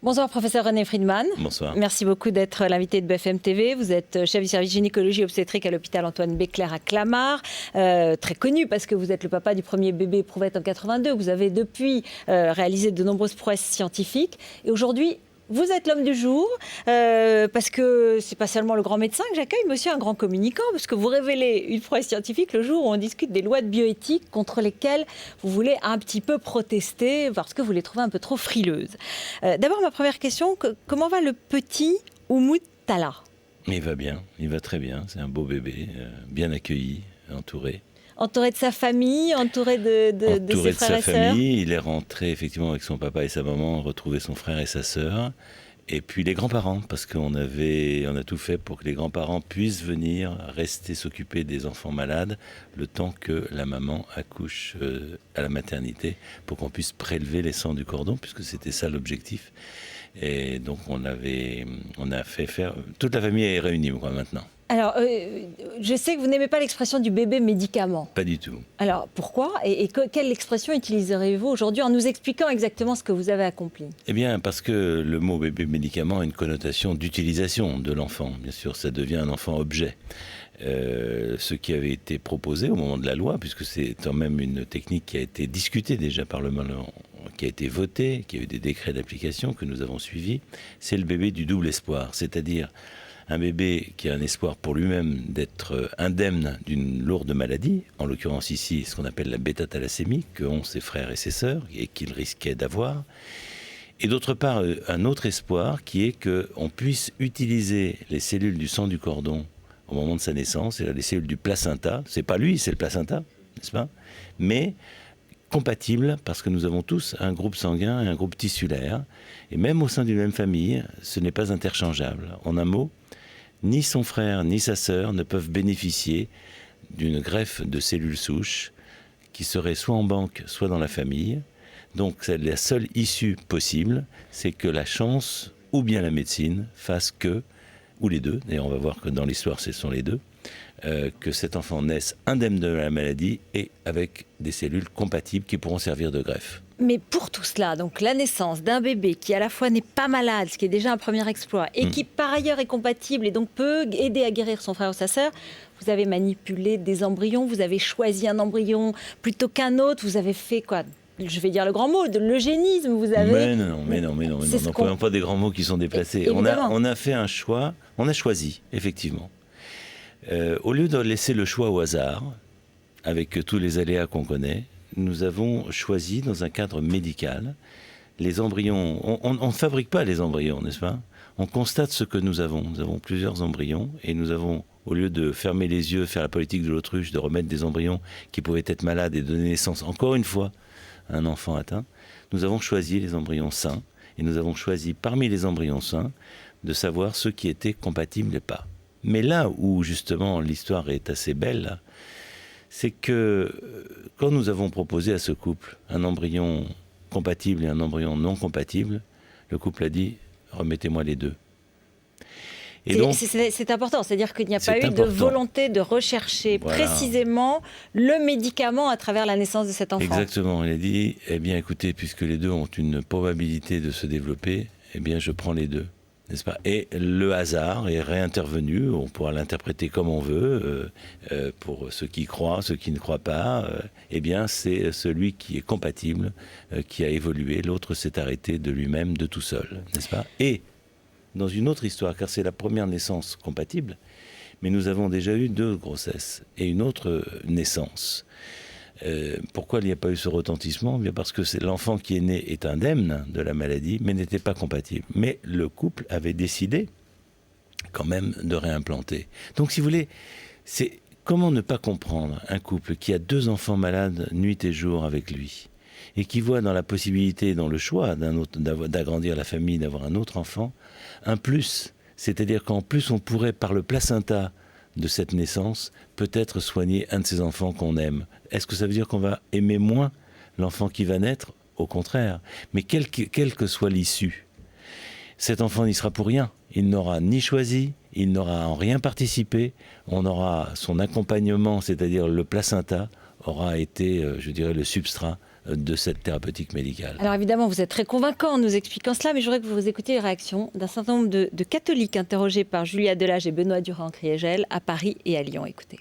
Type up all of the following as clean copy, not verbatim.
Bonsoir, professeur René Friedman. Bonsoir. Merci beaucoup d'être l'invité de BFM TV. Vous êtes chef du service gynécologie obstétrique à l'hôpital Antoine Béclère à Clamart. Très connu parce que vous êtes le papa du premier bébé éprouvette en 82. Vous avez depuis réalisé de nombreuses prouesses scientifiques. Et aujourd'hui, vous êtes l'homme du jour, parce que c'est pas seulement le grand médecin que j'accueille, mais aussi un grand communicant, parce que vous révélez une prouesse scientifique le jour où on discute des lois de bioéthique contre lesquelles vous voulez un petit peu protester, parce que vous les trouvez un peu trop frileuses. D'abord, ma première question, comment va le petit Oumoud Talla ? Il va bien, il va très bien. C'est un beau bébé, bien accueilli, entouré. Entouré de sa famille, entouré de ses frères et sœurs. Famille, il est rentré effectivement avec son papa et sa maman, retrouver son frère et sa sœur. Et puis les grands-parents, parce qu'on a tout fait pour que les grands-parents puissent venir rester s'occuper des enfants malades le temps que la maman accouche à la maternité, pour qu'on puisse prélever les sangs du cordon, puisque c'était ça l'objectif. Et donc on a fait faire... Toute la famille est réunie maintenant. Alors, je sais que vous n'aimez pas l'expression du bébé médicament. Pas du tout. Alors, pourquoi ? Et quelle expression utiliserez-vous aujourd'hui en nous expliquant exactement ce que vous avez accompli ? Eh bien, parce que le mot bébé médicament a une connotation d'utilisation de l'enfant. Bien sûr, ça devient un enfant objet. Ce qui avait été proposé au moment de la loi, puisque c'est quand même une technique qui a été discutée déjà par le Parlement, qui a été votée, qui a eu des décrets d'application que nous avons suivis, c'est le bébé du double espoir, c'est-à-dire un bébé qui a un espoir pour lui-même d'être indemne d'une lourde maladie, en l'occurrence ici ce qu'on appelle la bêta-thalassémie, que ont ses frères et ses sœurs et qu'il risquait d'avoir. Et d'autre part, un autre espoir qui est qu'on puisse utiliser les cellules du sang du cordon au moment de sa naissance, c'est-à-dire les cellules du placenta, c'est pas lui, c'est le placenta, n'est-ce pas ? Mais compatibles, parce que nous avons tous un groupe sanguin et un groupe tissulaire, et même au sein d'une même famille, ce n'est pas interchangeable. En un mot, ni son frère ni sa sœur ne peuvent bénéficier d'une greffe de cellules souches qui serait soit en banque, soit dans la famille. Donc c'est la seule issue possible, c'est que la chance ou bien la médecine fasse que, ou les deux, d'ailleurs on va voir que dans l'histoire ce sont les deux, que cet enfant naisse indemne de la maladie et avec des cellules compatibles qui pourront servir de greffe. Mais pour tout cela, donc la naissance d'un bébé qui à la fois n'est pas malade, ce qui est déjà un premier exploit, et qui par ailleurs est compatible et donc peut aider à guérir son frère ou sa sœur, vous avez manipulé des embryons, vous avez choisi un embryon plutôt qu'un autre, vous avez fait quoi ? Je vais dire le grand mot, de l'eugénisme, vous avez... Mais non, n'employons pas des grands mots qui sont déplacés. On a fait un choix, on a choisi, effectivement. Au lieu de laisser le choix au hasard, avec tous les aléas qu'on connaît, nous avons choisi dans un cadre médical les embryons. On ne fabrique pas les embryons, n'est-ce pas ? On constate ce que nous avons. Nous avons plusieurs embryons et nous avons, au lieu de fermer les yeux, faire la politique de l'autruche, de remettre des embryons qui pouvaient être malades et donner naissance, encore une fois, à un enfant atteint, nous avons choisi les embryons sains et nous avons choisi parmi les embryons sains de savoir ceux qui étaient compatibles et pas. Mais là où justement l'histoire est assez belle, c'est que quand nous avons proposé à ce couple un embryon compatible et un embryon non compatible, le couple a dit « remettez-moi les deux ». C'est important, c'est-à-dire qu'il n'y a pas eu de volonté de rechercher précisément le médicament à travers la naissance de cet enfant. Exactement, il a dit « eh bien écoutez, puisque les deux ont une probabilité de se développer, eh bien je prends les deux ». N'est-ce pas ? Et le hasard est réintervenu, on pourra l'interpréter comme on veut, pour ceux qui croient, ceux qui ne croient pas, eh bien c'est celui qui est compatible qui a évolué, l'autre s'est arrêté de lui-même, de tout seul, n'est-ce pas ? Et dans une autre histoire, car c'est la première naissance compatible, mais nous avons déjà eu 2 grossesses et une autre naissance. Pourquoi il n'y a pas eu ce retentissement ? Bien parce que l'enfant qui est né est indemne de la maladie, mais n'était pas compatible. Mais le couple avait décidé quand même de réimplanter. Donc si vous voulez, c'est comment ne pas comprendre un couple qui a 2 enfants malades nuit et jour avec lui, et qui voit dans la possibilité, dans le choix d'agrandir la famille, d'avoir un autre enfant, un plus. C'est-à-dire qu'en plus on pourrait par le placenta de cette naissance, peut-être soigner un de ces enfants qu'on aime. Est-ce que ça veut dire qu'on va aimer moins l'enfant qui va naître ? Au contraire. Mais quelle que soit l'issue, cet enfant n'y sera pour rien. Il n'aura ni choisi, il n'aura en rien participé, on aura son accompagnement, c'est-à-dire le placenta, aura été, je dirais, le substrat de cette thérapeutique médicale. Alors évidemment, vous êtes très convaincant en nous expliquant cela, mais je voudrais que vous écoutiez les réactions d'un certain nombre de catholiques interrogés par Julia Delage et Benoît Durand-Kriégel à Paris et à Lyon. Écoutez.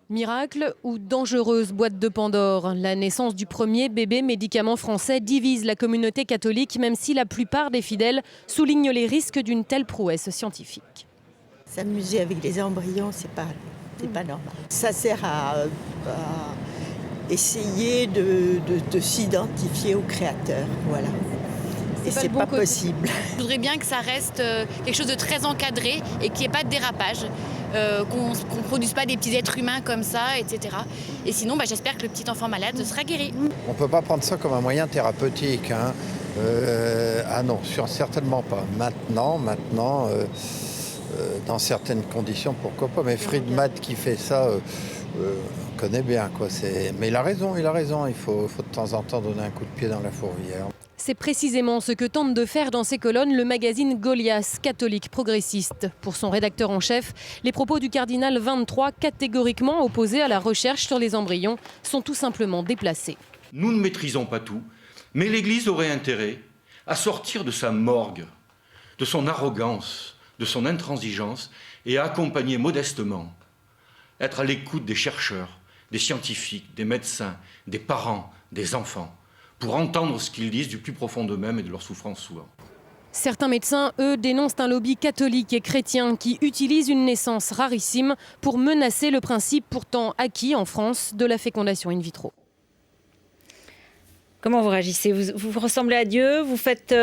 Miracle ou dangereuse boîte de Pandore? La naissance du premier bébé médicament français divise la communauté catholique, même si la plupart des fidèles soulignent les risques d'une telle prouesse scientifique. S'amuser avec les embryons, c'est pas normal. Ça sert à essayer de s'identifier au créateur, voilà. Et c'est pas possible. Je voudrais bien que ça reste quelque chose de très encadré et qu'il n'y ait pas de dérapage, qu'on ne produise pas des petits êtres humains comme ça, etc. Et sinon, j'espère que le petit enfant malade sera guéri. On ne peut pas prendre ça comme un moyen thérapeutique. Ah non, certainement pas. Maintenant, dans certaines conditions, pourquoi pas. Mais Friedman qui fait ça, on connaît bien, quoi. Mais il a raison. Il faut de temps en temps donner un coup de pied dans la fourvière. C'est précisément ce que tente de faire dans ses colonnes le magazine Goliath, catholique progressiste. Pour son rédacteur en chef, les propos du cardinal 23, catégoriquement opposés à la recherche sur les embryons, sont tout simplement déplacés. Nous ne maîtrisons pas tout, mais l'Église aurait intérêt à sortir de sa morgue, de son arrogance, de son intransigeance et à accompagner modestement, être à l'écoute des chercheurs, des scientifiques, des médecins, des parents, des enfants, pour entendre ce qu'ils disent du plus profond d'eux-mêmes et de leur souffrance souvent. Certains médecins, eux, dénoncent un lobby catholique et chrétien qui utilise une naissance rarissime pour menacer le principe pourtant acquis en France de la fécondation in vitro. Comment vous réagissez ? Vous ressemblez à Dieu ? Vous faites,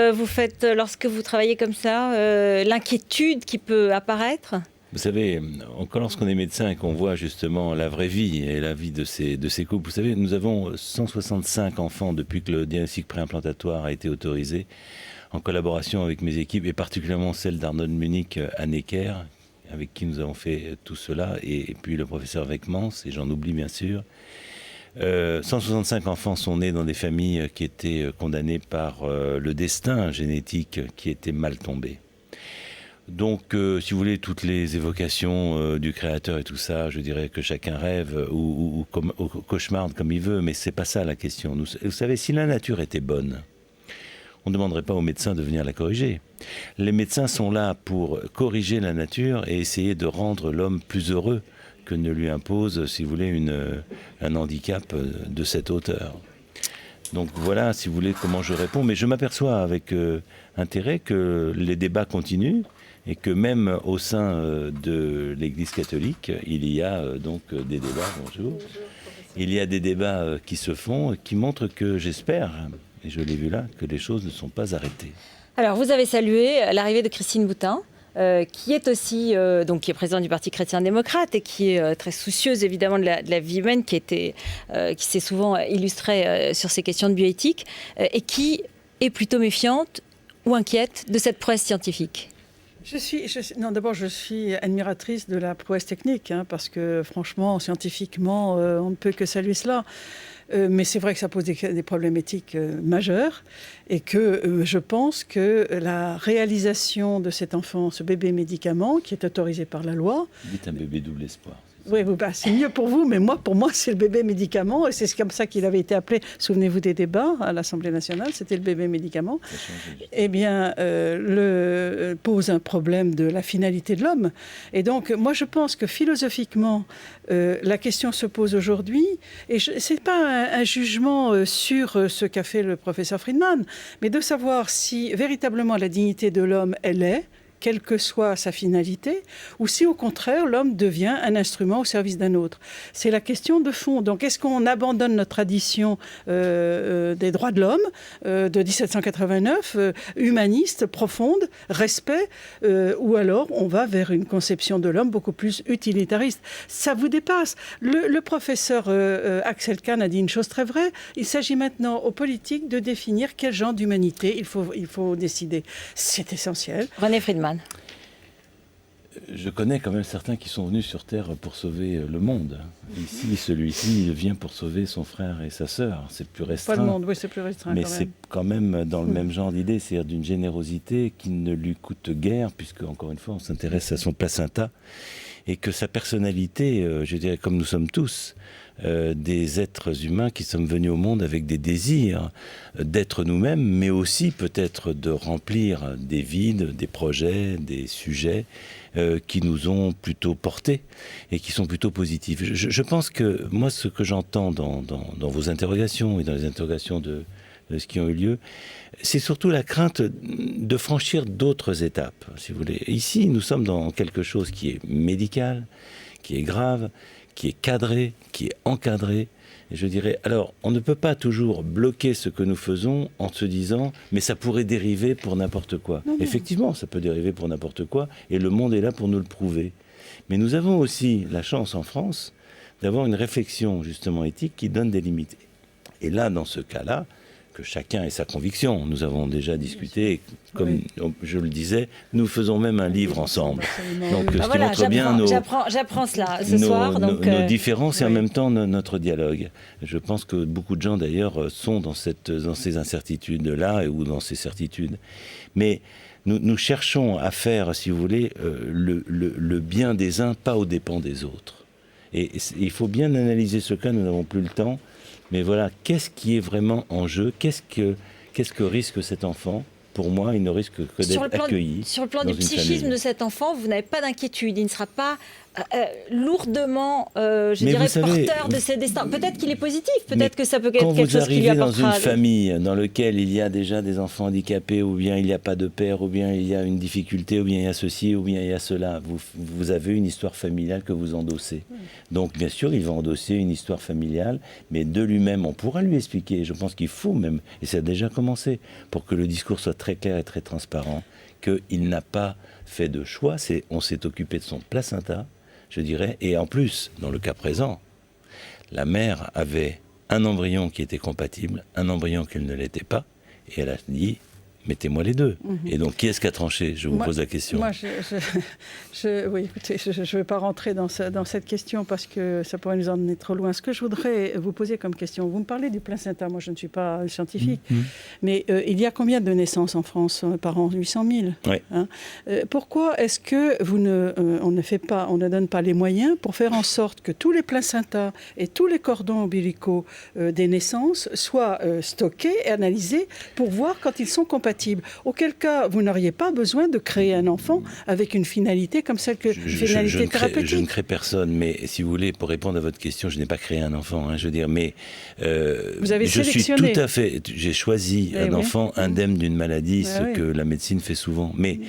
lorsque vous travaillez comme ça, l'inquiétude qui peut apparaître ? Vous savez, lorsqu'on est médecin et qu'on voit justement la vraie vie et la vie de ces couples, vous savez, nous avons 165 enfants depuis que le diagnostic préimplantatoire a été autorisé, en collaboration avec mes équipes, et particulièrement celle d'Arnold Munich à Necker, avec qui nous avons fait tout cela, et puis le professeur Weckmans, et j'en oublie bien sûr. 165 enfants sont nés dans des familles qui étaient condamnées par le destin génétique qui était mal tombé. Donc, si vous voulez, toutes les évocations du créateur et tout ça, je dirais que chacun rêve ou cauchemarde comme il veut, mais c'est pas ça la question. Vous savez, si la nature était bonne, on ne demanderait pas aux médecins de venir la corriger. Les médecins sont là pour corriger la nature et essayer de rendre l'homme plus heureux que ne lui impose, si vous voulez, un handicap de cette hauteur. Donc voilà, si vous voulez, comment je réponds. Mais je m'aperçois avec intérêt que les débats continuent et que même au sein de l'Église catholique, il y a donc des débats, bonjour, il y a des débats qui se font, qui montrent que j'espère, et je l'ai vu là, que les choses ne sont pas arrêtées. Alors, vous avez salué l'arrivée de Christine Boutin, qui est aussi qui est présidente du Parti chrétien-démocrate et qui est très soucieuse évidemment de la vie humaine, qui s'est souvent illustrée sur ces questions de bioéthique, et qui est plutôt méfiante ou inquiète de cette prouesse scientifique. D'abord, je suis admiratrice de la prouesse technique, parce que franchement, scientifiquement, on ne peut que saluer cela. Mais c'est vrai que ça pose des problèmes éthiques majeurs et que je pense que la réalisation de cet enfant, ce bébé médicament, qui est autorisé par la loi... Dites un bébé double espoir. Oui, c'est mieux pour vous, mais pour moi, c'est le bébé médicament. Et c'est comme ça qu'il avait été appelé. Souvenez-vous des débats à l'Assemblée nationale, c'était le bébé médicament. Eh bien, pose un problème de la finalité de l'homme. Et donc, moi, je pense que philosophiquement, la question se pose aujourd'hui. Et ce n'est pas un jugement sur ce qu'a fait le professeur Friedman, mais de savoir si véritablement la dignité de l'homme, elle est, quelle que soit sa finalité, ou si au contraire l'homme devient un instrument au service d'un autre. C'est la question de fond. Donc est-ce qu'on abandonne notre tradition des droits de l'homme de 1789, humaniste, profonde, respect, ou alors on va vers une conception de l'homme beaucoup plus utilitariste. Ça vous dépasse. Le professeur Axel Kahn a dit une chose très vraie. Il s'agit maintenant aux politiques de définir quel genre d'humanité il faut décider. C'est essentiel. René Friedman. Je connais quand même certains qui sont venus sur Terre pour sauver le monde. Ici, celui-ci vient pour sauver son frère et sa sœur. C'est plus restreint. Pas le monde, oui, c'est plus restreint. Mais quand même. c'est quand même dans le même genre d'idée, c'est-à-dire d'une générosité qui ne lui coûte guère, puisque, encore une fois, on s'intéresse à son placenta, et que sa personnalité, je dirais comme nous sommes tous, des êtres humains qui sommes venus au monde avec des désirs d'être nous-mêmes, mais aussi peut-être de remplir des vides, des projets, des sujets qui nous ont plutôt portés et qui sont plutôt positifs. Je pense que moi, ce que j'entends dans vos interrogations et dans les interrogations de ce qui ont eu lieu, c'est surtout la crainte de franchir d'autres étapes, si vous voulez. Ici, nous sommes dans quelque chose qui est médical, qui est grave, qui est cadré, qui est encadré. Et je dirais, alors, on ne peut pas toujours bloquer ce que nous faisons en se disant « mais ça pourrait dériver pour n'importe quoi ». Effectivement, ça peut dériver pour n'importe quoi, et le monde est là pour nous le prouver. Mais nous avons aussi la chance en France d'avoir une réflexion justement éthique qui donne des limites. Et là, dans ce cas-là, que chacun ait sa conviction. Nous avons déjà discuté, comme je le disais, nous faisons même un livre ensemble. Donc, ce qui montre bien j'apprends cela ce soir. Donc, nos différences et en même temps notre dialogue. Je pense que beaucoup de gens d'ailleurs sont dans ces incertitudes-là ou dans ces certitudes. Mais nous cherchons à faire, si vous voulez, le bien des uns, pas aux dépens des autres. Et il faut bien analyser ce cas, nous n'avons plus le temps. Mais voilà, qu'est-ce qui est vraiment en jeu ? Qu'est-ce que risque cet enfant ? Pour moi, il ne risque que d'être accueilli. Sur le plan du psychisme de cet enfant, vous n'avez pas d'inquiétude. Il ne sera pas lourdement, porteur de ses destins. Peut-être qu'il est positif, peut-être que ça peut être quelque chose qui lui apportera. Quand vous arrivez dans une famille dans laquelle il y a déjà des enfants handicapés, ou bien il n'y a pas de père, ou bien il y a une difficulté, ou bien il y a ceci, ou bien il y a cela, vous avez une histoire familiale que vous endossez. Donc bien sûr, il va endosser une histoire familiale, mais de lui-même, on pourra lui expliquer. Je pense qu'il faut même, et ça a déjà commencé, pour que le discours soit très clair et très transparent, qu'il n'a pas fait de choix, on s'est occupé de son placenta, je dirais, et en plus, dans le cas présent, la mère avait un embryon qui était compatible, un embryon qui ne l'était pas, et elle a dit, mettez-moi les deux. Et donc, qui est-ce qui a tranché ? Je vous pose la question. Moi, oui, écoutez, je ne vais pas rentrer dans cette question parce que ça pourrait nous emmener trop loin. Ce que je voudrais vous poser comme question, vous me parlez du placenta, moi je ne suis pas scientifique, mais il y a combien de naissances en France par an ? 800 000 Oui. Hein ? Pourquoi est-ce que on ne donne pas les moyens pour faire en sorte que tous les placentas et tous les cordons ombilicaux des naissances soient stockés et analysés pour voir quand ils sont compatibles ? Auquel cas, vous n'auriez pas besoin de créer un enfant avec une finalité comme celle que finalité thérapeutique. Je ne crée personne, mais si vous voulez, pour répondre à votre question, je n'ai pas créé un enfant. Je veux dire, mais vous avez sélectionné. J'ai choisi un enfant indemne d'une maladie, ce que la médecine fait souvent. Mais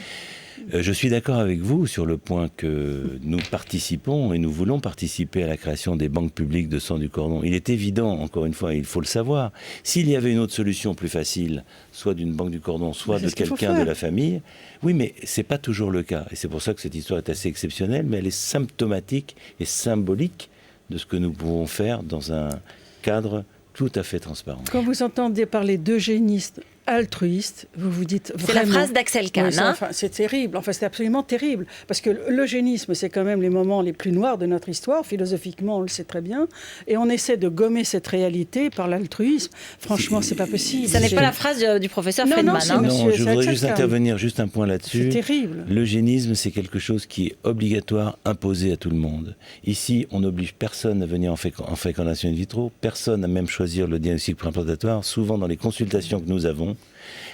je suis d'accord avec vous sur le point que nous participons et nous voulons participer à la création des banques publiques de sang du cordon. Il est évident, encore une fois, il faut le savoir, s'il y avait une autre solution plus facile, soit d'une banque du cordon, soit de quelqu'un de la famille, oui, mais c'est pas toujours le cas. Et c'est pour ça que cette histoire est assez exceptionnelle, mais elle est symptomatique et symbolique de ce que nous pouvons faire dans un cadre tout à fait transparent. Quand vous entendez parler d'eugénistes altruiste, vous vous dites vraiment... C'est la phrase d'Axel Kahn. C'est terrible, enfin c'est absolument terrible, parce que l'eugénisme, c'est quand même les moments les plus noirs de notre histoire, philosophiquement on le sait très bien, et on essaie de gommer cette réalité par l'altruisme. Franchement, c'est pas possible. Ça n'est pas la phrase du professeur Friedman. Non, je voudrais juste intervenir juste un point là-dessus. C'est terrible. L'eugénisme, c'est quelque chose qui est obligatoire, imposé à tout le monde. Ici, on n'oblige personne à venir en fécondation in vitro, personne à même choisir le diagnostic préimplantatoire. Souvent, dans les consultations que nous avons,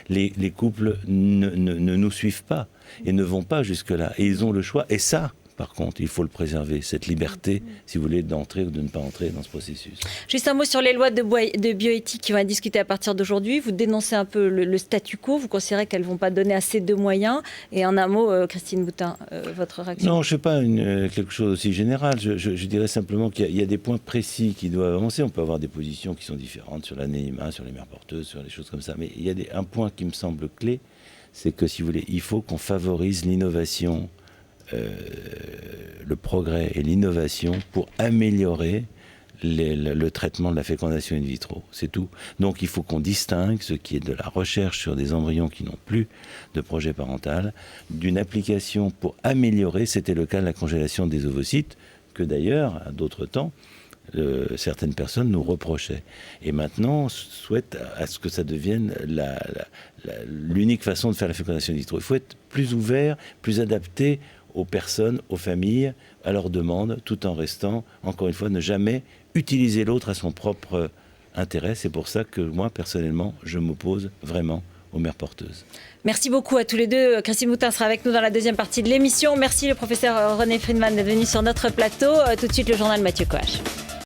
les couples ne nous suivent pas et ne vont pas jusque-là. Et ils ont le choix. Et ça, par contre, il faut le préserver, cette liberté, si vous voulez, d'entrer ou de ne pas entrer dans ce processus. Juste un mot sur les lois de bioéthique qui vont être discutées à partir d'aujourd'hui. Vous dénoncez un peu le statu quo, vous considérez qu'elles ne vont pas donner assez de moyens. Et en un mot, Christine Boutin, votre réaction ? Non, je ne sais pas quelque chose aussi général. Je dirais simplement qu'il y a des points précis qui doivent avancer. On peut avoir des positions qui sont différentes sur l'anonymat, sur les mères porteuses, sur des choses comme ça. Mais il y a un point qui me semble clé, c'est que, si vous voulez, il faut qu'on favorise l'innovation, le progrès et l'innovation pour améliorer le traitement de la fécondation in vitro. C'est tout. Donc il faut qu'on distingue ce qui est de la recherche sur des embryons qui n'ont plus de projet parental d'une application pour améliorer, c'était le cas de la congélation des ovocytes, que d'ailleurs, à d'autres temps, certaines personnes nous reprochaient. Et maintenant, souhaitent à ce que ça devienne l'unique façon de faire la fécondation in vitro. Il faut être plus ouvert, plus adapté aux personnes, aux familles, à leur demande, tout en restant, encore une fois, ne jamais utiliser l'autre à son propre intérêt. C'est pour ça que moi, personnellement, je m'oppose vraiment aux mères porteuses. Merci beaucoup à tous les deux. Christine Moutin sera avec nous dans la deuxième partie de l'émission. Merci le professeur René Friedman d'être venu sur notre plateau. Tout de suite, le journal Mathieu Coache.